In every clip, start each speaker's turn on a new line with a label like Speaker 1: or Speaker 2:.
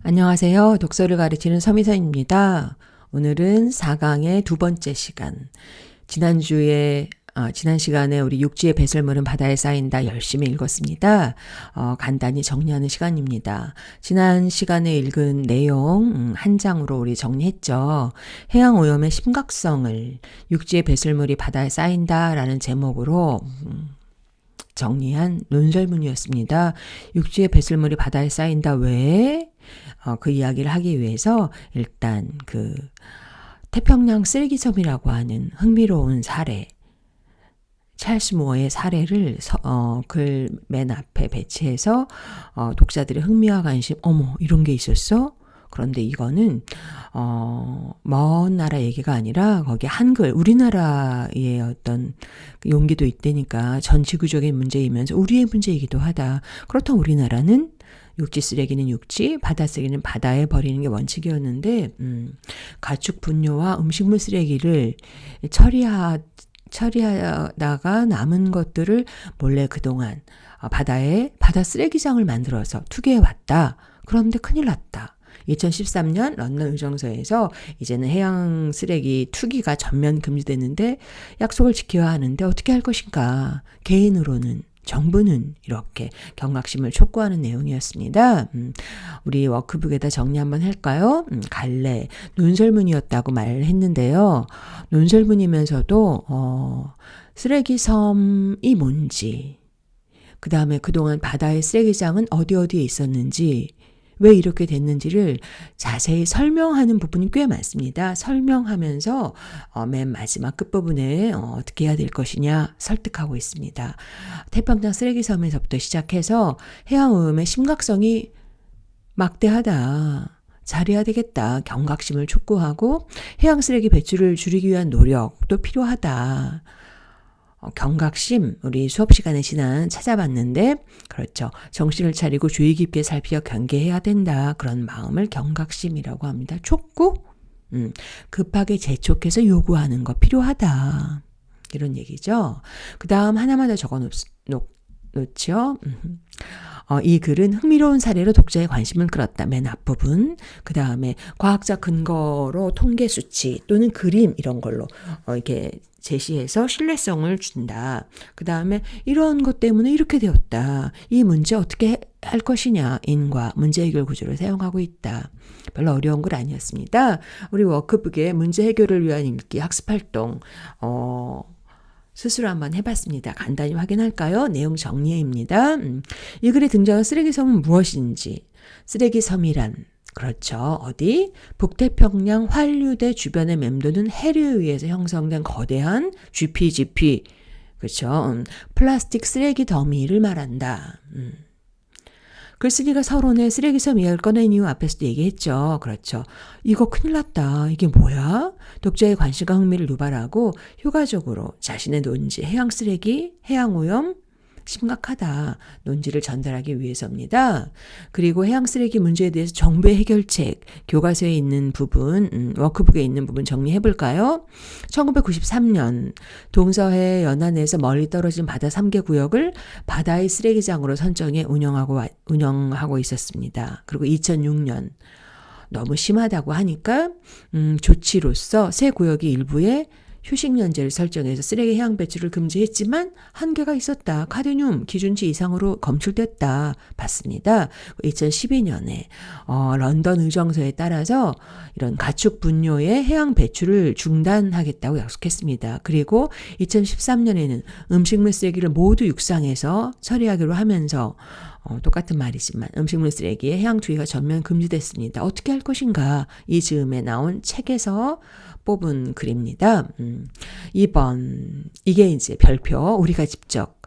Speaker 1: 안녕하세요. 독서를 가르치는 서미선입니다. 오늘은 4강의 두 번째 시간. 지난 시간에 우리 육지의 배설물은 바다에 쌓인다 열심히 읽었습니다. 간단히 정리하는 시간입니다. 지난 시간에 읽은 내용 한 장으로 우리 정리했죠. 해양 오염의 심각성을 육지의 배설물이 바다에 쌓인다라는 제목으로 정리한 논설문이었습니다. 육지의 배설물이 바다에 쌓인다 왜? 그 이야기를 하기 위해서 일단 그 태평양 쓰레기섬이라고 하는 흥미로운 사례, 찰스 무어의 사례를 글 맨 앞에 배치해서 독자들의 흥미와 관심, 어머 이런 게 있었어? 그런데 이거는 먼 나라 얘기가 아니라 거기 한글 우리나라의 어떤 용기도 있다니까 전 지구적인 문제이면서 우리의 문제이기도 하다. 그렇다면 우리나라는 육지 쓰레기는 육지, 바다 쓰레기는 바다에 버리는 게 원칙이었는데 가축 분뇨와 음식물 쓰레기를 처리하다가 남은 것들을 몰래 그동안 바다 쓰레기장을 만들어서 투기해 왔다. 그런데 큰일 났다. 2013년 런던 의정서에서 이제는 해양 쓰레기 투기가 전면 금지되는데 약속을 지켜야 하는데 어떻게 할 것인가. 개인으로는 정부는 이렇게 경각심을 촉구하는 내용이었습니다. 우리 워크북에다 정리 한번 할까요? 갈래 논설문이었다고 말을 했는데요. 논설문이면서도 쓰레기 섬이 뭔지, 그 다음에 그동안 바다의 쓰레기장은 어디에 있었는지, 왜 이렇게 됐는지를 자세히 설명하는 부분이 꽤 많습니다. 설명하면서 맨 마지막 끝부분에 어떻게 해야 될 것이냐 설득하고 있습니다. 태평양 쓰레기섬에서부터 시작해서 해양오염의 심각성이 막대하다. 잘해야 되겠다. 경각심을 촉구하고 해양 쓰레기 배출을 줄이기 위한 노력도 필요하다. 경각심 우리 수업 시간에 찾아봤는데 그렇죠. 정신을 차리고 주의 깊게 살피어 경계해야 된다. 그런 마음을 경각심이라고 합니다. 촉구? 급하게 재촉해서 요구하는 거 필요하다. 이런 얘기죠. 그 다음 하나만 더 적어 놓죠. 이 글은 흥미로운 사례로 독자의 관심을 끌었다. 맨 앞부분. 그 다음에 과학적 근거로 통계 수치 또는 그림 이런 걸로 이렇게 제시해서 신뢰성을 준다. 그 다음에 이런 것 때문에 이렇게 되었다. 이 문제 어떻게 할 것이냐. 인과 문제 해결 구조를 사용하고 있다. 별로 어려운 글 아니었습니다. 우리 워크북에 문제 해결을 위한 읽기 학습활동 스스로 한번 해봤습니다. 간단히 확인할까요? 내용 정리입니다. 이 글에 등장한 쓰레기섬은 무엇인지, 쓰레기섬이란 그렇죠. 어디? 북태평양 환류대 주변에 맴도는 해류에 의해서 형성된 거대한 GPGP, 그렇죠. 플라스틱 쓰레기 더미를 말한다. 글쓴이가 서론에 쓰레기섬 이야기를 꺼낸 이유 앞에서도 얘기했죠. 그렇죠. 이거 큰일 났다. 이게 뭐야? 독자의 관심과 흥미를 유발하고 효과적으로 자신의 논지, 해양 쓰레기, 해양 오염, 심각하다. 논지를 전달하기 위해서입니다. 그리고 해양 쓰레기 문제에 대해서 정부의 해결책, 교과서에 있는 부분, 워크북에 있는 부분 정리해 볼까요? 1993년 동서해 연안에서 멀리 떨어진 바다 3개 구역을 바다의 쓰레기장으로 선정해 운영하고 있었습니다. 그리고 2006년 너무 심하다고 하니까 조치로서 새 구역이 일부에 휴식연제를 설정해서 쓰레기 해양 배출을 금지했지만 한계가 있었다. 카드뮴 기준치 이상으로 검출됐다. 봤습니다. 2012년에 런던 의정서에 따라서 이런 가축 분뇨의 해양 배출을 중단하겠다고 약속했습니다. 그리고 2013년에는 음식물 쓰레기를 모두 육상에서 처리하기로 하면서 똑같은 말이지만 음식물 쓰레기의 해양 투기가 전면 금지됐습니다. 어떻게 할 것인가? 이 즈음에 나온 책에서 뽑은 글입니다. 2번 이게 이제 별표 우리가 직접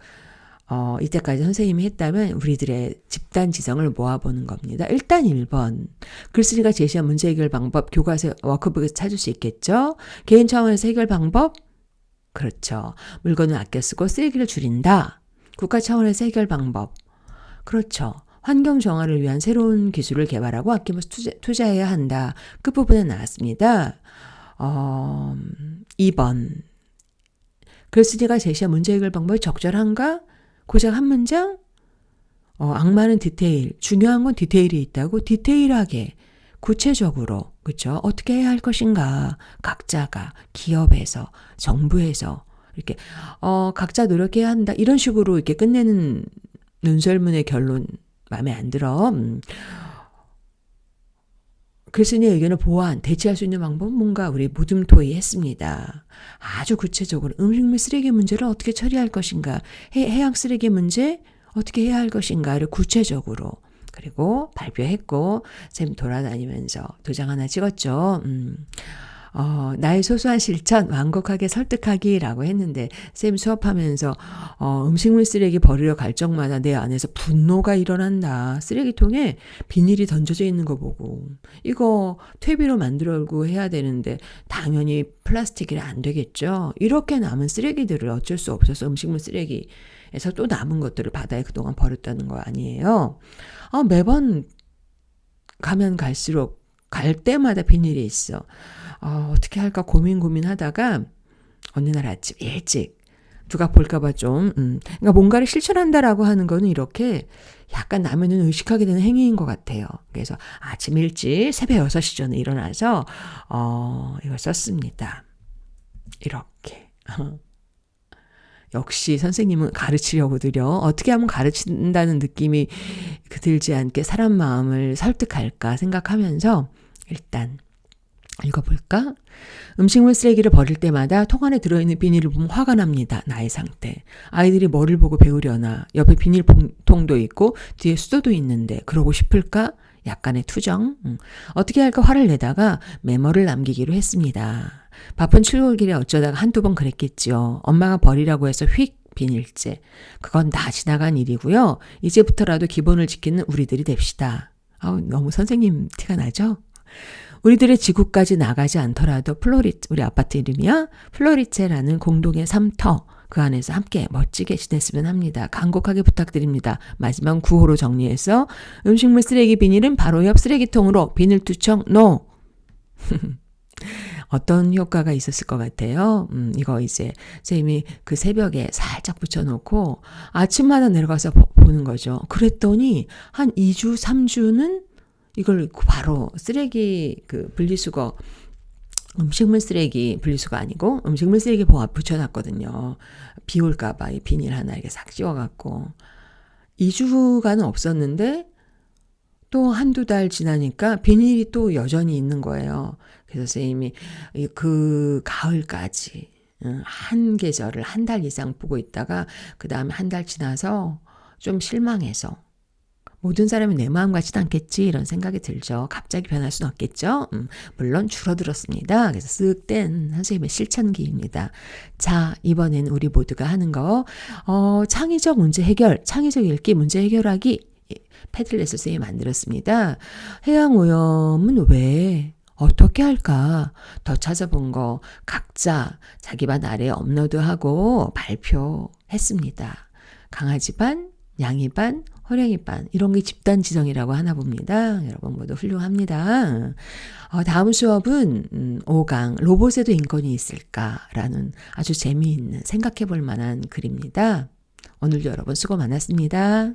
Speaker 1: 이때까지 선생님이 했다면 우리들의 집단 지성을 모아보는 겁니다. 일단 1번 글쓰기가 제시한 문제 해결 방법 교과서 워크북에서 찾을 수 있겠죠. 개인 차원에서 해결 방법 그렇죠. 물건을 아껴 쓰고 쓰레기를 줄인다. 국가 차원에서 해결 방법 그렇죠. 환경 정화를 위한 새로운 기술을 개발하고 아낌없이 투자해야 한다. 끝부분에 나왔습니다. 2번 글쓰기가 제시한 문제 해결 방법이 적절한가? 고작 한 문장? 악마는 디테일, 중요한 건 디테일이 있다고 디테일하게 구체적으로 그렇죠? 어떻게 해야 할 것인가 각자가 기업에서 정부에서 이렇게 각자 노력해야 한다 이런 식으로 이렇게 끝내는 논설문의 결론 마음에 안 들어. 글쓴이의 의견을 보완, 대체할 수 있는 방법은 뭔가 우리 무덤토이했습니다. 아주 구체적으로 음식물 쓰레기 문제를 어떻게 처리할 것인가, 해양 쓰레기 문제 어떻게 해야 할 것인가를 구체적으로 그리고 발표했고 쌤 돌아다니면서 도장 하나 찍었죠. 나의 소소한 실천 완곡하게 설득하기라고 했는데 쌤 수업하면서 음식물 쓰레기 버리러 갈 적마다 내 안에서 분노가 일어난다. 쓰레기통에 비닐이 던져져 있는 거 보고 이거 퇴비로 만들고 해야 되는데 당연히 플라스틱이 안 되겠죠. 이렇게 남은 쓰레기들을 어쩔 수 없어서 음식물 쓰레기에서 또 남은 것들을 바다에 그동안 버렸다는 거 아니에요. 매번 가면 갈수록 갈 때마다 비닐이 있어. 어떻게 할까 고민하다가 어느 날 아침 일찍 누가 볼까봐 좀 그러니까 뭔가를 실천한다라고 하는 거는 이렇게 약간 남의 눈을 의식하게 되는 행위인 것 같아요. 그래서 아침 일찍 새벽 6시 전에 일어나서 이걸 썼습니다. 이렇게 역시 선생님은 가르치려고 들여 어떻게 하면 가르친다는 느낌이 들지 않게 사람 마음을 설득할까 생각하면서 일단 읽어볼까? 음식물 쓰레기를 버릴 때마다 통 안에 들어있는 비닐을 보면 화가 납니다. 나의 상태. 아이들이 뭐를 보고 배우려나. 옆에 비닐통도 있고 뒤에 수도도 있는데 그러고 싶을까? 약간의 투정. 어떻게 할까 화를 내다가 메모를 남기기로 했습니다. 바쁜 출근길에 어쩌다가 한두 번 그랬겠지요. 엄마가 버리라고 해서 휙 비닐째. 그건 다 지나간 일이고요. 이제부터라도 기본을 지키는 우리들이 됩시다. 너무 선생님 티가 나죠? 우리들의 지구까지 나가지 않더라도 우리 아파트 이름이야 플로리체라는 공동의 삶터 그 안에서 함께 멋지게 지냈으면 합니다. 간곡하게 부탁드립니다. 마지막 구호로 정리해서 음식물 쓰레기 비닐은 바로 옆 쓰레기통으로 비닐 투척 NO. 어떤 효과가 있었을 것 같아요? 이거 이제 선생님이 그 새벽에 살짝 붙여놓고 아침마다 내려가서 보는 거죠. 그랬더니 한 2주, 3주는 이걸 바로 쓰레기 분리수거 음식물 쓰레기 분리수거 아니고 음식물 쓰레기 봉합 붙여놨거든요. 비 올까봐 이 비닐 하나 이렇게 싹 씌워갖고 2주간은 없었는데 또 한두 달 지나니까 비닐이 또 여전히 있는 거예요. 그래서 선생님이 그 가을까지 한 계절을 한 달 이상 보고 있다가 그 다음에 한 달 지나서 좀 실망해서 모든 사람이 내 마음 같지는 않겠지 이런 생각이 들죠. 갑자기 변할 수는 없겠죠. 물론 줄어들었습니다. 그래서 쓱 뗀 선생님의 실천기입니다. 자, 이번엔 우리 모두가 하는 거 창의적 문제 해결, 창의적 읽기 문제 해결하기 패들렛을 선생님이 만들었습니다. 해양오염은 왜? 어떻게 할까? 더 찾아본 거 각자 자기 반 아래에 업로드하고 발표했습니다. 강아지 반, 양이 반, 호랭이 반 이런 게 집단 지성이라고 하나 봅니다. 여러분 모두 훌륭합니다. 다음 수업은 5강 로봇에도 인권이 있을까라는 아주 재미있는 생각해 볼 만한 글입니다. 오늘도 여러분 수고 많았습니다.